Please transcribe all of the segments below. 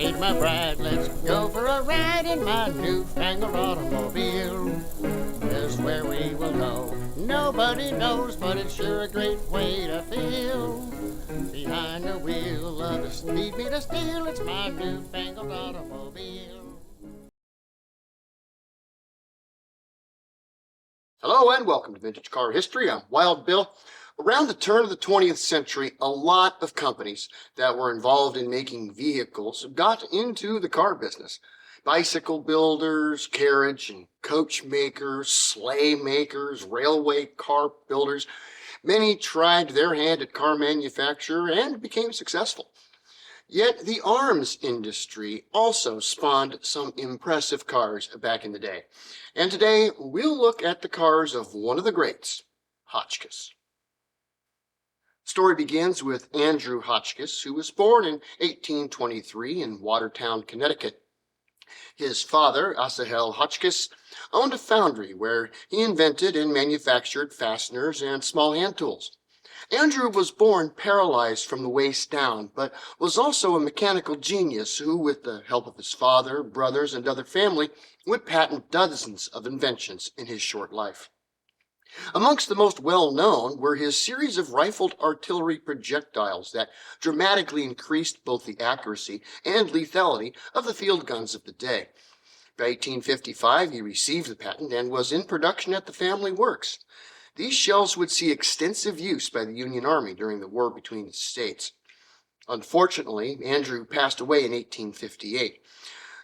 meet my bride. Let's go for a ride in my newfangled automobile. Just where we will go, nobody knows, but it's sure a great way to feel. Behind the wheel of the speed meter steel, it's my newfangled automobile. Hello and welcome to Vintage Car History. I'm Wild Bill. Around the turn of the 20th century, a lot of companies that were involved in making vehicles got into the car business. Bicycle builders, carriage and coach makers, sleigh makers, railway car builders. Many tried their hand at car manufacture and became successful. Yet the arms industry also spawned some impressive cars back in the day. And today we'll look at the cars of one of the greats, Hotchkiss. The story begins with Andrew Hotchkiss, who was born in 1823 in Watertown, Connecticut. His father, Asahel Hotchkiss, owned a foundry where he invented and manufactured fasteners and small hand tools. Andrew was born paralyzed from the waist down, but was also a mechanical genius who, with the help of his father, brothers, and other family, would patent dozens of inventions in his short life. Amongst the most well-known were his series of rifled artillery projectiles that dramatically increased both the accuracy and lethality of the field guns of the day. By 1855, he received the patent and was in production at the family works. These shells would see extensive use by the Union Army during the war between the states. Unfortunately, Andrew passed away in 1858.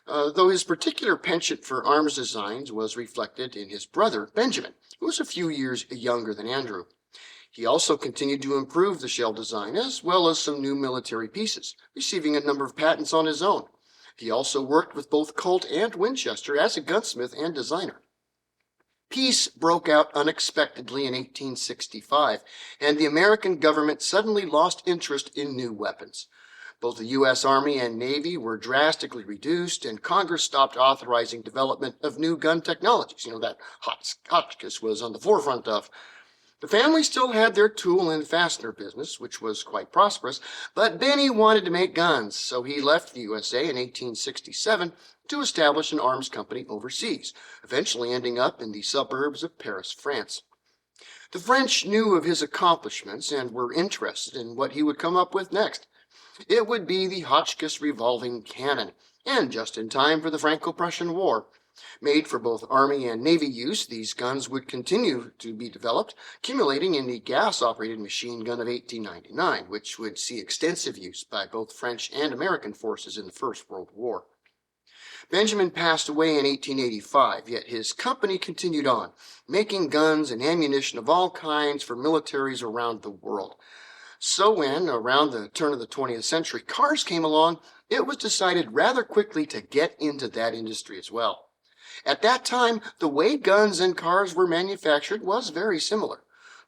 Though his particular penchant for arms designs was reflected in his brother, Benjamin, who was a few years younger than Andrew. He also continued to improve the shell design as well as some new military pieces, receiving a number of patents on his own. He also worked with both Colt and Winchester as a gunsmith and designer. Peace broke out unexpectedly in 1865, and the American government suddenly lost interest in new weapons. Both the U.S. Army and Navy were drastically reduced, and Congress stopped authorizing development of new gun technologies, that Hotchkiss was on the forefront of. The family still had their tool and fastener business, which was quite prosperous, but Benny wanted to make guns, so he left the USA in 1867 to establish an arms company overseas, eventually ending up in the suburbs of Paris, France. The French knew of his accomplishments and were interested in what he would come up with next. It would be the Hotchkiss revolving cannon, and just in time for the Franco-Prussian War. Made for both Army and Navy use, these guns would continue to be developed, accumulating in the gas-operated machine gun of 1899, which would see extensive use by both French and American forces in the First World War. Benjamin passed away in 1885, yet his company continued on, making guns and ammunition of all kinds for militaries around the world. So when, around the turn of the 20th century, cars came along, it was decided rather quickly to get into that industry as well. At that time, the way guns and cars were manufactured was very similar.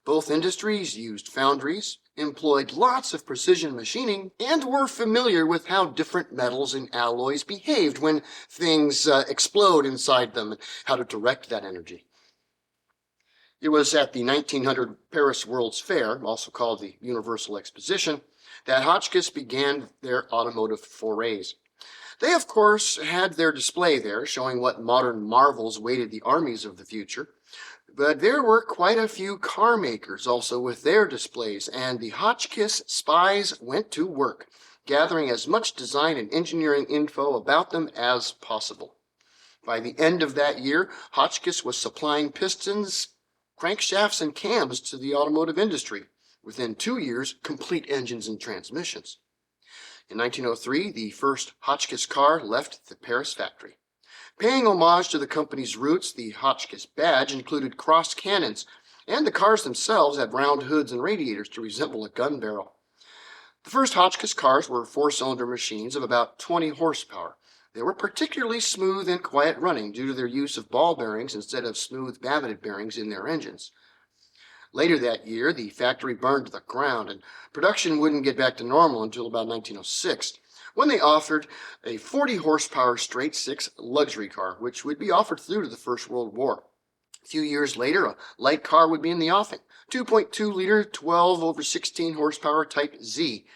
Both industries used foundries, employed lots of precision machining, and were familiar with how different metals and alloys behaved when things explode inside them and how to direct that energy. It was at the 1900 Paris World's Fair, also called the Universal Exposition, that Hotchkiss began their automotive forays. They, of course, had their display there, showing what modern marvels waited the armies of the future. But there were quite a few car makers also with their displays, and the Hotchkiss spies went to work, gathering as much design and engineering info about them as possible. By the end of that year, Hotchkiss was supplying pistons, crankshafts, and cams to the automotive industry. Within 2 years, complete engines and transmissions. In 1903, the first Hotchkiss car left the Paris factory. Paying homage to the company's roots, the Hotchkiss badge included crossed cannons, and the cars themselves had round hoods and radiators to resemble a gun barrel. The first Hotchkiss cars were four-cylinder machines of about 20 horsepower. They were particularly smooth and quiet running due to their use of ball bearings instead of smooth baveted bearings in their engines. Later that year, the factory burned to the ground, and production wouldn't get back to normal until about 1906, when they offered a 40-horsepower straight-six luxury car, which would be offered through to the First World War. A few years later, a light car would be in the offing, 2.2-liter, 12/16 horsepower Type Z.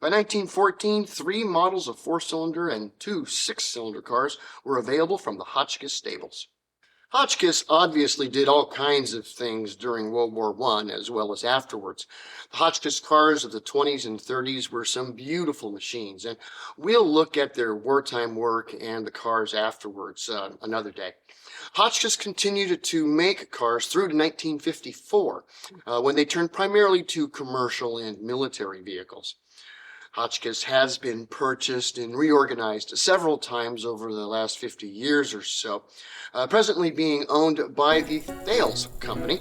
By 1914, 3 models of 4-cylinder and 2 6-cylinder cars were available from the Hotchkiss stables. Hotchkiss obviously did all kinds of things during World War I as well as afterwards. The Hotchkiss cars of the 20s and 30s were some beautiful machines, and we'll look at their wartime work and the cars afterwards another day. Hotchkiss continued to make cars through to 1954, when they turned primarily to commercial and military vehicles. Hotchkiss has been purchased and reorganized several times over the last 50 years or so, presently being owned by the Thales Company,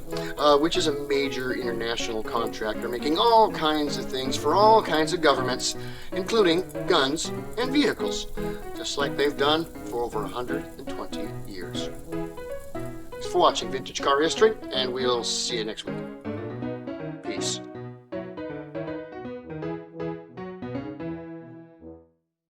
which is a major international contractor making all kinds of things for all kinds of governments, including guns and vehicles, just like they've done for over 120 years. Thanks for watching Vintage Car History, and we'll see you next week. Peace.